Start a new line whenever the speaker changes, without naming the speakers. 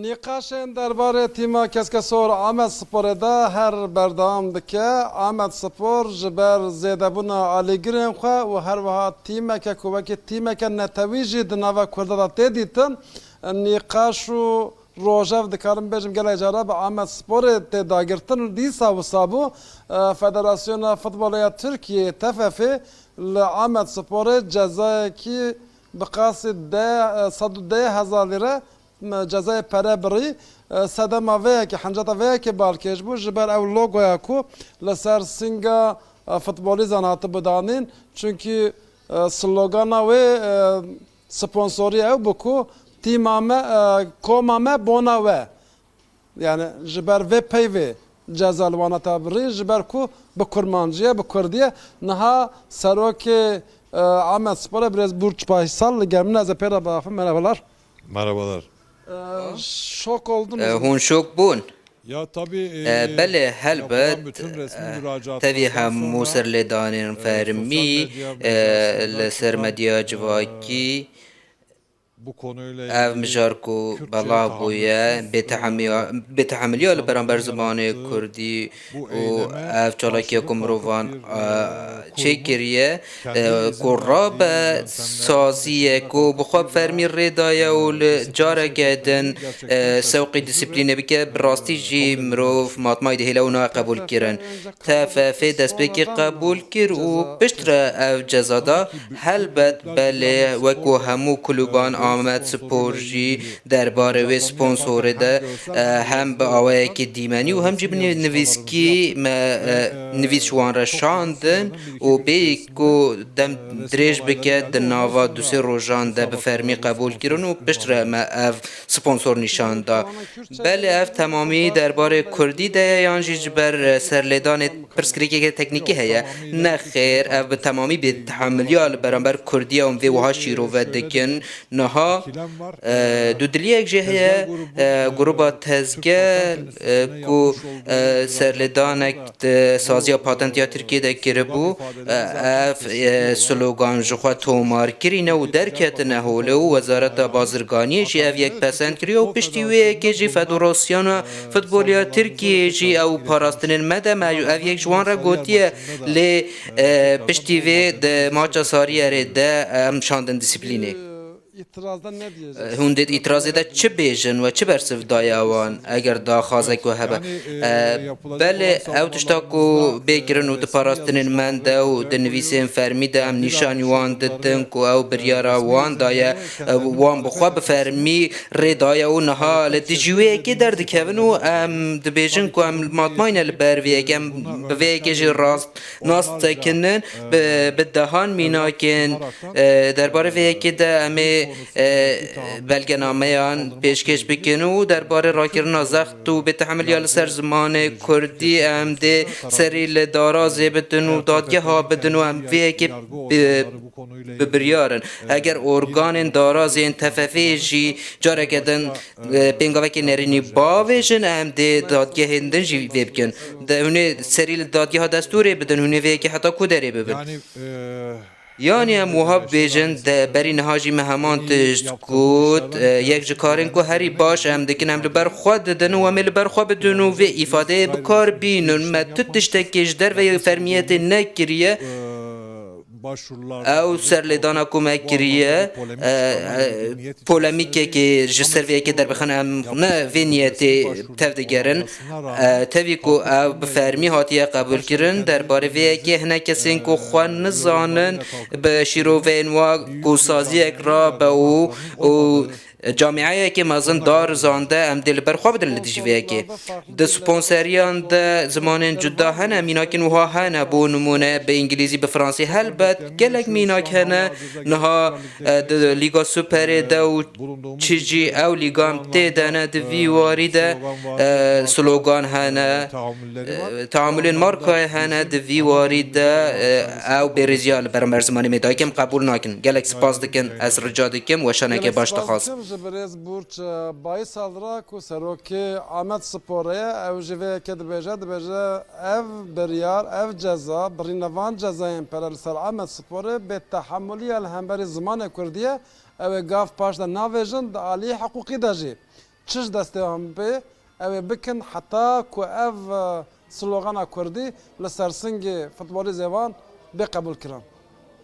نقاشên derbarê tîma Keskesor Amed Sporê de her berdewam dike. Amed Spor ji ber zêdebûna alîgirên xwe û her wiha tîmeke ku wekî tîmeke netewî jî di nava Kurda da tê dîtin. Nîqaş û rojev dikarim bêjim gelek cara bi Amed Sporê tê dagirtin dîsa wisa bû. Federasyona Futbolê ya Tirkiyeyê TFF li Amed Sporê cezayekî bi qasî 110,000 lîre cezayê pere birî sedema veyekî henceta veyekî balkêj bû ji ber ew logoya ku li ser singa futbolîzan hatibû danîn çünkü slogana wê sponsorî ew bû ku tîma me koma me bona we yani ji ber vê peyvê ceza li wan hate birî ji ber ku bi kurmanciyê bi Kurdiye niha serokê Amed Sporê Birêz Burç Baysal li gel min ez ê pê re biafim. Merhabalar.
Merhabalar.
Şok oldunuz mu?
Hûn şok bûn.
Ya tabii
Belê helbet
bütün resmi müracaatlardan
tevî hemû
sonra,
serlêdanên fermî li ser medya civakî
bu konuyla
ev
ilgili
mijar ku
Kürtçe
belav
tahammül
bûye bêtehemiliya li beraber zimanê Kurdî û ev çalakiya ku mirovan çêkiriye ku rabe saziyê ku bi xwe bi fermî rêdaye û li careke din sewqê dîsîplînê bike bi rastî jî mirov matmayê dihêle û naqebûl kirin. TFF destpêkê qebûl kir û piştre ev cezada helbet belê wekû hemû kulûban Amed Spor jî derbarê wê sponsorê de hem bi awayekî dîmenî û hem jî bi nivîskî me nivîs wan re şandin û bêyî ku dem dirêj bike di nava du sê rojan de bi fermî qebûl kirin û piştre me ev sponsor nîşan da. Belê ev temamî derbarê Kurdî de ye yan jî ji ber serlêdanê pirsgirêkeke teknîkî heye. Nexêr ev bi temamî bêtehemiliya li beraber Kurdiya û vê wiha şîrove dikin. Niha dudiliyek jî heye gruba tezgeh ku serlêdanek di saziya patentiya Tirkiyeyê de kiribû ev slogan ji xwe tomar kirîne û derketine holê û Wezareta Bazirganiyê jî ev yek pesend kiriye û piştî wê yekê jî Federasyona Futbolya Tirkiyeyê jî ew parastinên me de ev yek ji wan re gotiye lê piştî vê di maça Sariyerê de em şandin dîsîplînê.
İtirazda ne diyeceksiniz?
Hûn dê îtirazê de çi bêjin ve çi bersiv daye wan eger daxwazek we hebe. Belê ew tişta ku bêkirin û diparastinên me de û di nivîsên fermî de em nîşanî wan didin ku ew biryara wan daye wan bi xwe bi fermî rê daye û niha li dijî wê yekê derdikevin û em dibêjin ku em matmayne li ber vê yekê em bi vê yekê jî rast nas tekinin bi dehan mînakên derbarê vê yekê de em ê belgenameyan pêşkêş bikin û derbarê rakirina zext û bêtehemiliya li ser zimanê Kurdî em dê serî li darazê bidin û dadgeha bidin û em vê yekê bibiryarin. Eger organên darazên TFF jî careke din pêngavekê nêrînî bavêjin em dê dadgehên din jî vê bikin. Hûnê serî li dadgeha destûrê bidin hûnê vê yekê heta ku derê bibin. Yani em wiha bêjin de berî niha jî me heman tişt got yek ji karên ku herî baş em dikin em li ber xwe didin û em ê li ber xwe bidin û vê îfadeyê bikar bînin me tu tiştekê ji derveyê fermiyetê nekiriye ew serlêdana ku me kiriye polemîkekê ji ser vê yekê derbixin em ne vê niyetê tev digerin tevî ku ew bi fermî hatiye qebûl kirin derbarê vê yekê hinek kesên ku xwe nizanin bi şîroveyên wa ku saziyek rabe û camiayekê mezin dar zande em dê li ber xwe bidin li dijî vê yekê. Di sponseriyan de zimanên cuda hene mînakên wiha hene bû nimûne bi îngilîzî bi Fransî helbet gelek mînak hene niha di Lîga Superê de û çi jî ew lîgan tê de ne di vî warî de slogan hene tahammülên markayê hene di vî warî de ew bêrîziya li beraber zimanê me dayîk em qebûl nakin. Gelek spas dikin ez rica dikim weşanekê baş dixwazim.
Birêz Burç Baysal ra ku serokê Amed Sporê ew ji vê yekê dibêje ev biryar ev ceza birînevan cezayên pere li ser Amed Sporê bêtehemûliya li hemberî zimanê Kurdî ye ew ê gav paş de navêjin di aliyê heqûqî de jî çiş desteğim be ev bikin hatta ku ev slogana Kurdî li ser singê futbolî zevan bê qebul kirin.